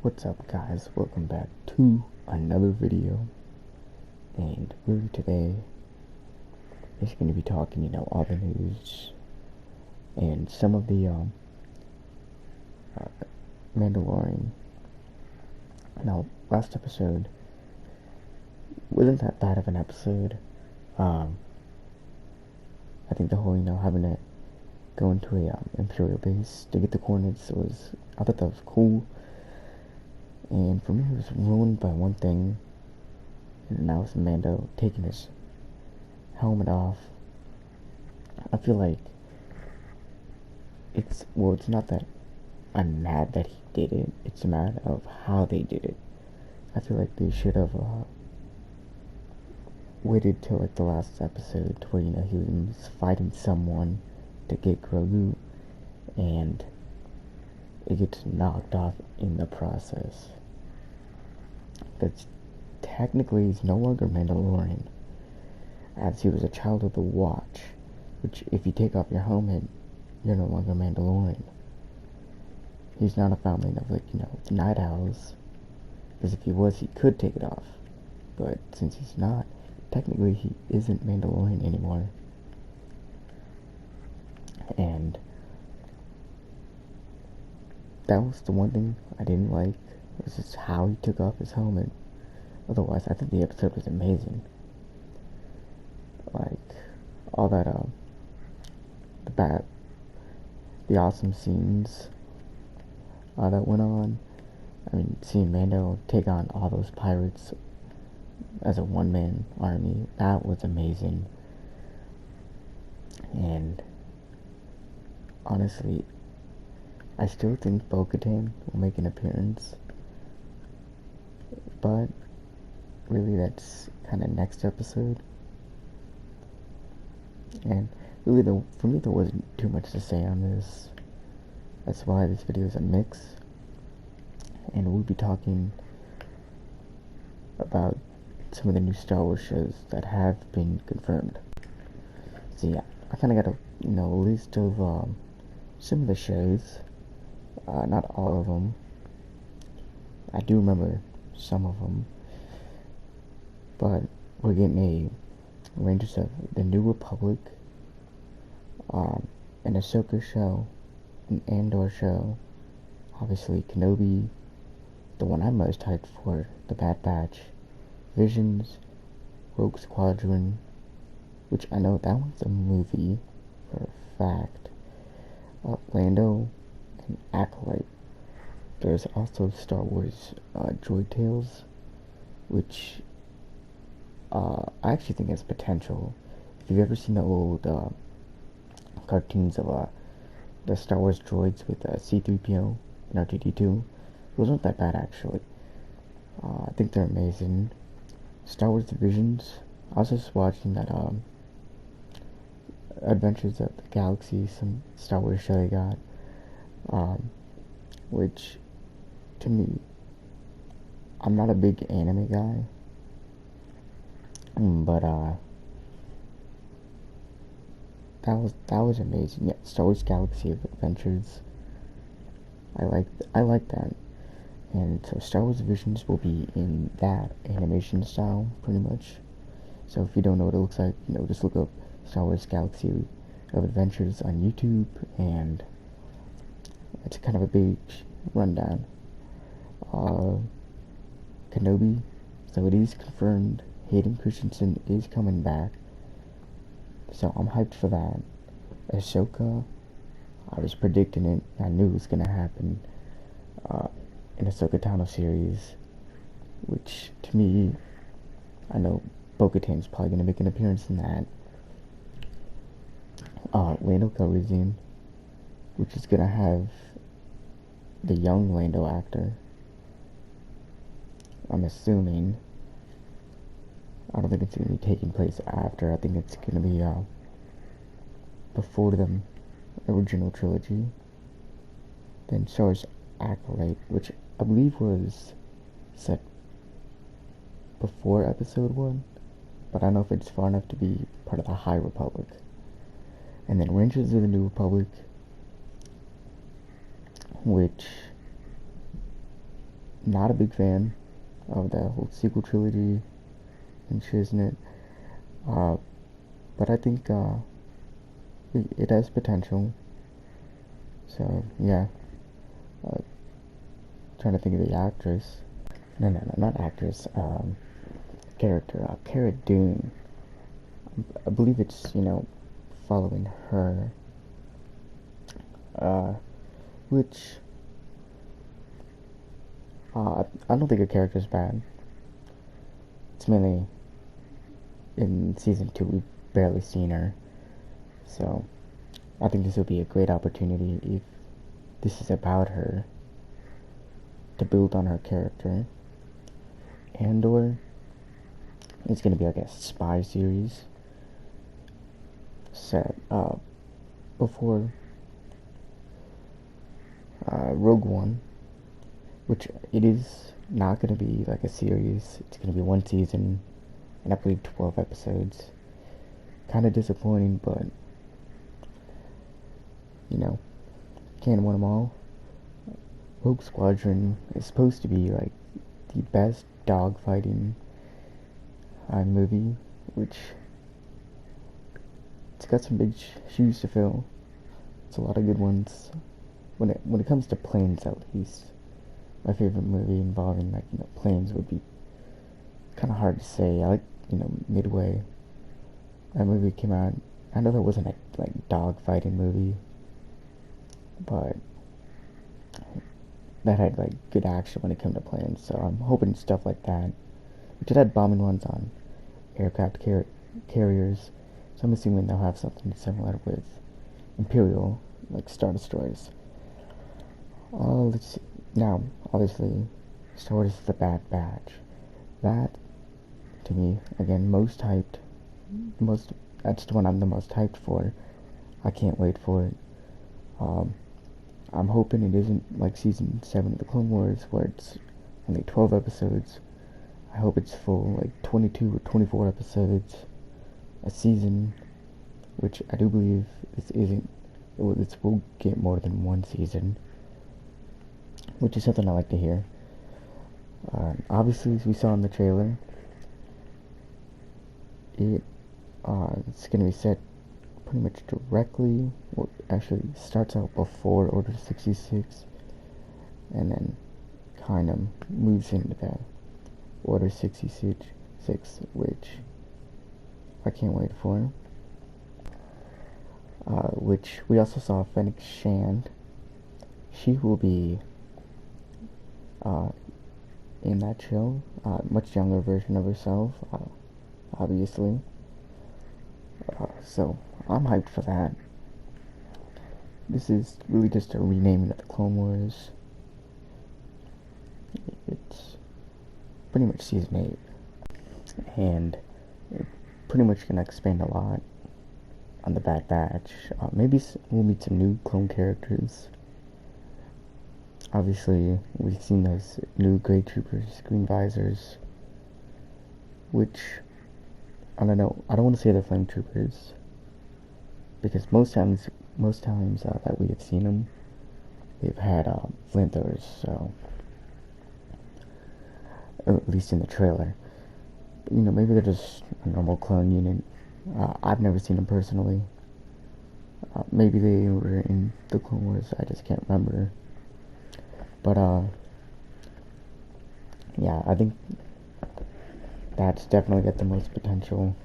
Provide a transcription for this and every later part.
What's up, guys? Welcome back to another video, and really today is going to be talking, all the news and some of the Mandalorian. Now, last episode wasn't that bad of an episode. I think the whole, having to go into a Imperial base to get the coordinates I thought that was cool. And for me, it was ruined by one thing, and that was Mando taking his helmet off. I feel like it's not that I'm mad that he did it, it's mad of how they did it. I feel like they should have waited till like the last episode to where, he was fighting someone to get Grogu, and it gets knocked off in the process. That's technically he's no longer Mandalorian, as he was a child of the Watch, which if you take off your helmet, you're no longer Mandalorian. He's not a foundling of the Night Owls, because if he was, he could take it off, but since he's not, technically he isn't Mandalorian anymore. And that was the one thing I didn't like, was just how he took off his helmet. Otherwise, I think the episode was amazing. Like, all that, the awesome scenes that went on. I mean, seeing Mando take on all those pirates as a one-man army, that was amazing. And honestly, I still think Bo-Katan will make an appearance, but really that's kind of next episode. And really, for me, there wasn't too much to say on this. That's why this video is a mix, and we'll be talking about some of the new Star Wars shows that have been confirmed. So yeah, I kind of got a list of some of the shows. Not all of them. I do remember some of them, but we're getting a Rangers of the New Republic, an Ahsoka show, an Andor show, obviously Kenobi, the one I'm most hyped for, the Bad Batch, Visions, Rogue Squadron, which I know that one's a movie for a fact, Lando, and Acolyte. There's also Star Wars Droid Tales, which I actually think has potential. If you've ever seen the old cartoons of the Star Wars droids with C-3PO and R2-D2, those aren't that bad actually. I think they're amazing. Star Wars Visions, I was just watching that Adventures of the Galaxy, some Star Wars show they got, which to me, I'm not a big anime guy, but that was amazing. Yeah, Star Wars Galaxy of Adventures. I like that. And so Star Wars Visions will be in that animation style, pretty much. So if you don't know what it looks like, just look up Star Wars Galaxy of Adventures on YouTube, and it's kind of a big rundown. Kenobi, so it is confirmed Hayden Christensen is coming back, so I'm hyped for that. Ahsoka, I was predicting it, I knew it was gonna happen, in Ahsoka Tano series, which to me, I know Bo-Katan's probably gonna make an appearance in that. Lando Calrissian, which is gonna have the young Lando actor, I'm assuming. I don't think it's gonna be taking place after. I think it's gonna be before the original trilogy. Then Star Wars Acolyte, which I believe was set before Episode 1, but I don't know if it's far enough to be part of the High Republic. And then Rangers of the New Republic, which not a big fan of the whole sequel trilogy and shiznit. Uh, but I think it has potential. So yeah, uh, trying to think of the actress. No, not actress. Character. Cara Dune. I believe it's following her. Which I don't think her character is bad. It's mainly in season 2 we've barely seen her, so I think this will be a great opportunity if this is about her to build on her character. Andor is going to be like a spy series set before Rogue One, which it is not going to be like a series. It's going to be one season, and I believe 12 episodes. Kind of disappointing, but can't win them all. Rogue Squadron is supposed to be like the best dogfighting movie, which it's got some big shoes to fill. It's a lot of good ones. When it comes to planes, at least, my favorite movie involving planes would be kind of hard to say. I like Midway. That movie came out. I know that wasn't a dogfighting movie, but that had good action when it came to planes. So I'm hoping stuff like that. Which it had bombing ones on aircraft carriers. So I'm assuming they'll have something similar with Imperial, Star Destroyers. Let's see. Now, obviously, Star Wars is the Bad Batch. That, to me, again, that's the one I'm the most hyped for. I can't wait for it. I'm hoping it isn't like season 7 of the Clone Wars, where it's only 12 episodes. I hope it's full, 22 or 24 episodes a season, which I do believe this isn't. This will get more than one season, which is something I like to hear. Obviously, as we saw in the trailer, it's going to be set pretty much directly, or actually starts out before Order 66, and then kind of moves into the Order 66, which I can't wait for. Which we also saw Fennec Shand. She will be in that show, much younger version of herself, obviously. So I'm hyped for that. This is really just a renaming of the Clone Wars. It's pretty much season 8, and it's pretty much gonna expand a lot on the Bad Batch. Maybe we'll meet some new clone characters. Obviously, we've seen those new Grey Troopers, Green Visors, which, I don't know, I don't want to say they're Flame Troopers, because most times that we have seen them, they've had flamethrowers, so, at least in the trailer. But, maybe they're just a normal clone unit. I've never seen them personally. Maybe they were in the Clone Wars, I just can't remember. But, yeah, I think that's definitely got the most potential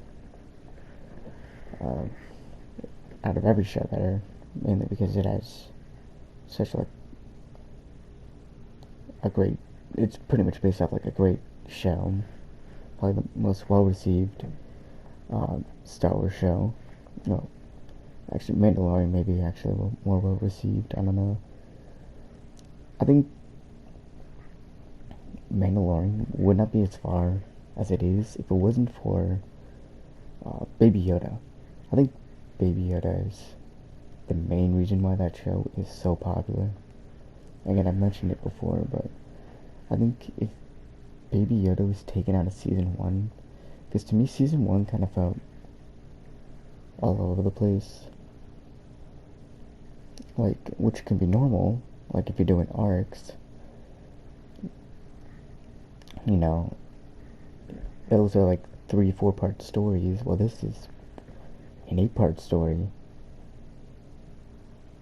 out of every show there, mainly because it has such a great, it's pretty much based off a great show, probably the most well-received Star Wars show. No, actually Mandalorian maybe actually more well-received, I don't know. I think Mandalorian would not be as far as it is if it wasn't for Baby Yoda. I think Baby Yoda is the main reason why that show is so popular. Again, I've mentioned it before, but I think if Baby Yoda was taken out of season 1, because to me season 1 kind of felt all over the place, which can be normal, if you're doing arcs, you know, those are like 3-4 part stories. Well, this is an 8-part story,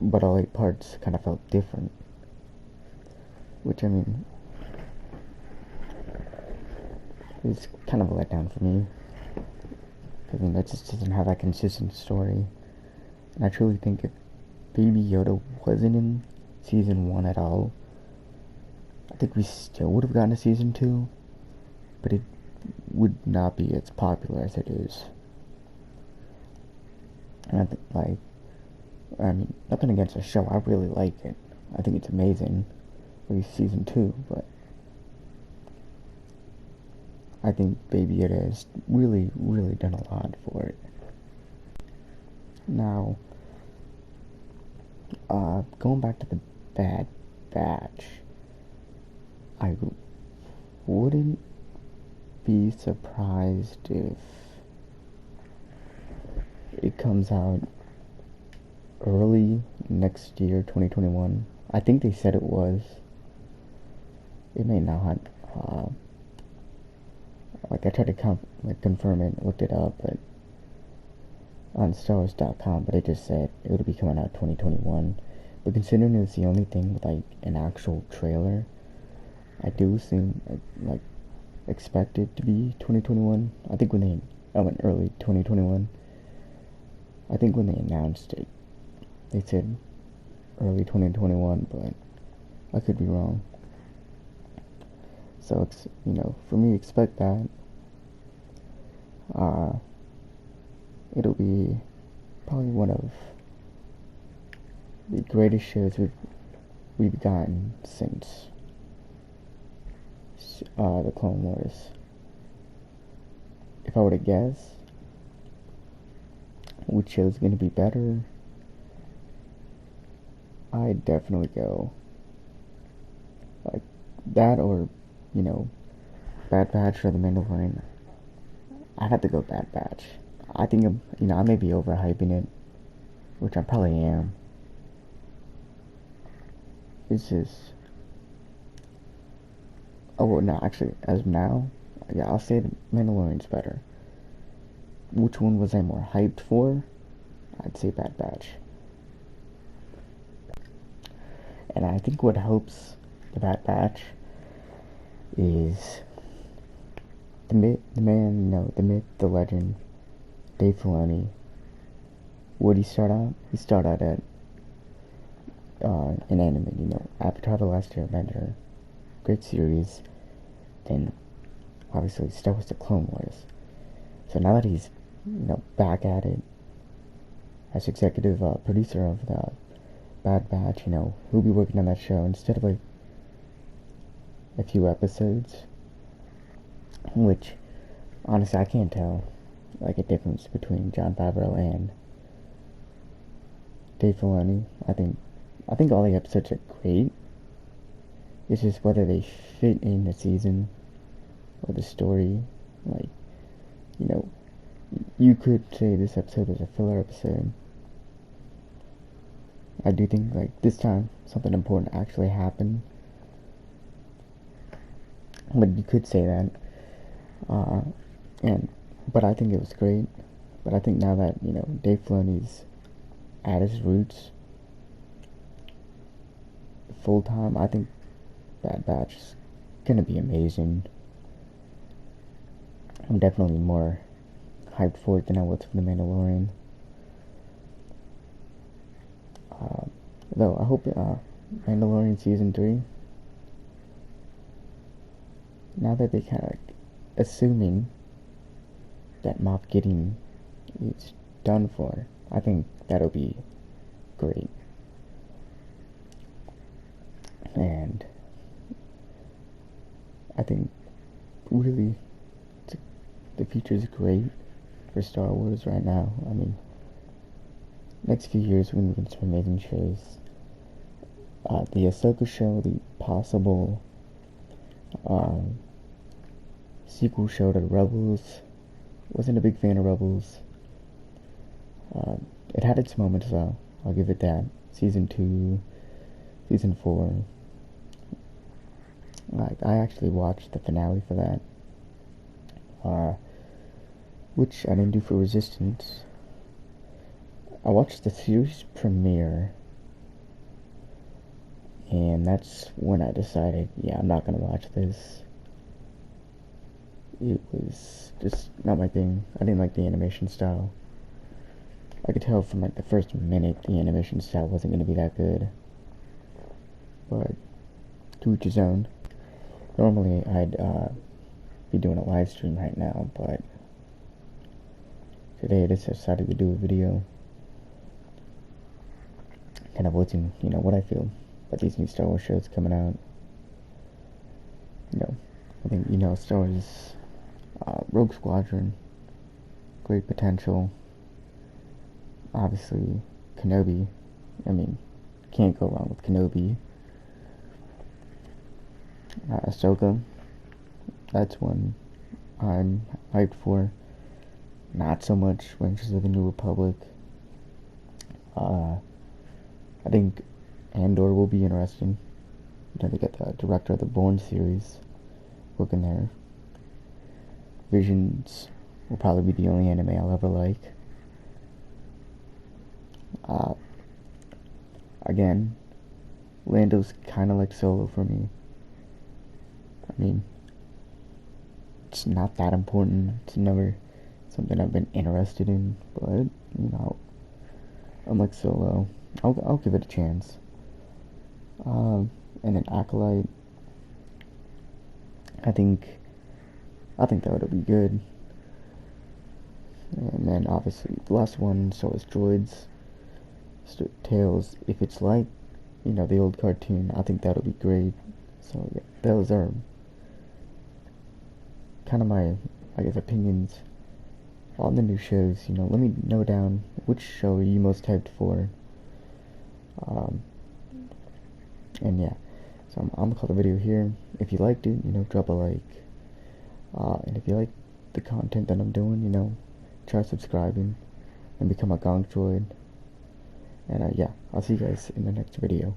but all 8 parts kind of felt different, which, I mean, is kind of a letdown for me. I mean, that just doesn't have that consistent story. And I truly think if Baby Yoda wasn't in season 1 at all, I think we still would have gotten a season 2, but it would not be as popular as it is. And I think, like, I mean, nothing against the show, I really like it. I think it's amazing. At least season 2, but I think Baby Yoda has really, really done a lot for it. Now, going back to the Bad Batch, I wouldn't be surprised if it comes out early next year, 2021. I think they said it was. It may not. Like, I tried to confirm it, looked it up, but on StarWars.com, but it just said it would be coming out 2021. But considering it's the only thing with, like, an actual trailer, I do assume, like, expect it to be 2021. I think when they, in early 2021. I think when they announced it, they said early 2021, but I could be wrong. So, for me, expect that. It'll be probably one of the greatest shows we've gotten since the Clone Wars. If I were to guess which show's gonna be better, I'd definitely go like that, or Bad Batch or The Mandalorian. I'd have to go Bad Batch. I think I may be overhyping it, which I probably am. It's just, oh well, no, actually, as of now, yeah, I'll say The Mandalorian's better. Which one was I more hyped for? I'd say Bad Batch. And I think what helps the Bad Batch is the myth, the the legend, Dave Filoni. What did he start out? He started out at an anime, Avatar: The Last Airbender, great series. Then, obviously, Star Wars: The Clone Wars. So now that he's, back at it as executive producer of the Bad Batch, he'll be working on that show instead of like a few episodes, which honestly I can't tell like a difference between Jon Favreau and Dave Filoni. I think all the episodes are great. It's just whether they fit in the season or the story. Like, you could say this episode was a filler episode. I do think, like, this time something important actually happened. But you could say that. But I think it was great. But I think now that, Dave Filoni's at his roots full time, I think Bad Batch is gonna be amazing. I'm definitely more hyped for it than I was for The Mandalorian. Though I hope Mandalorian season 3, now that they kind of assuming that Moff Gideon is done for, I think that'll be great. And I think really the future's great for Star Wars right now. I mean, next few years we're moving to amazing shows. The Ahsoka show, the possible sequel show to Rebels. Wasn't a big fan of Rebels. It had its moments though, I'll give it that. Season 2, Season 4. Like, I actually watched the finale for that, which I didn't do for Resistance. I watched the series premiere, and that's when I decided, yeah, I'm not gonna watch this. It was just not my thing. I didn't like the animation style. I could tell from like the first minute the animation style wasn't gonna be that good. But to each his own. Normally I'd be doing a live stream right now, but today I just decided to do a video kind of voicing, what I feel about these new Star Wars shows coming out. I think, Star Wars, Rogue Squadron, great potential. Obviously, Kenobi, can't go wrong with Kenobi. Ahsoka, that's one I'm hyped for. Not so much Rangers of the New Republic. I think Andor will be interesting. They got the director of the Bourne series working there. Visions will probably be the only anime I'll ever like. Again, Lando's kind of like Solo for me. It's not that important. It's never something I've been interested in, but, I'm like Solo. I'll give it a chance. And then Acolyte, I think that would be good. And then obviously the last one, so is Droids. Tales, if it's like, the old cartoon, I think that'll be great. So yeah, those are kind of my, opinions on the new shows. Let me know down which show are you most hyped for. And yeah, so I'm gonna call the video here. If you liked it, drop a like. And if you like the content that I'm doing, try subscribing and become a Gonk droid. And yeah, I'll see you guys in the next video.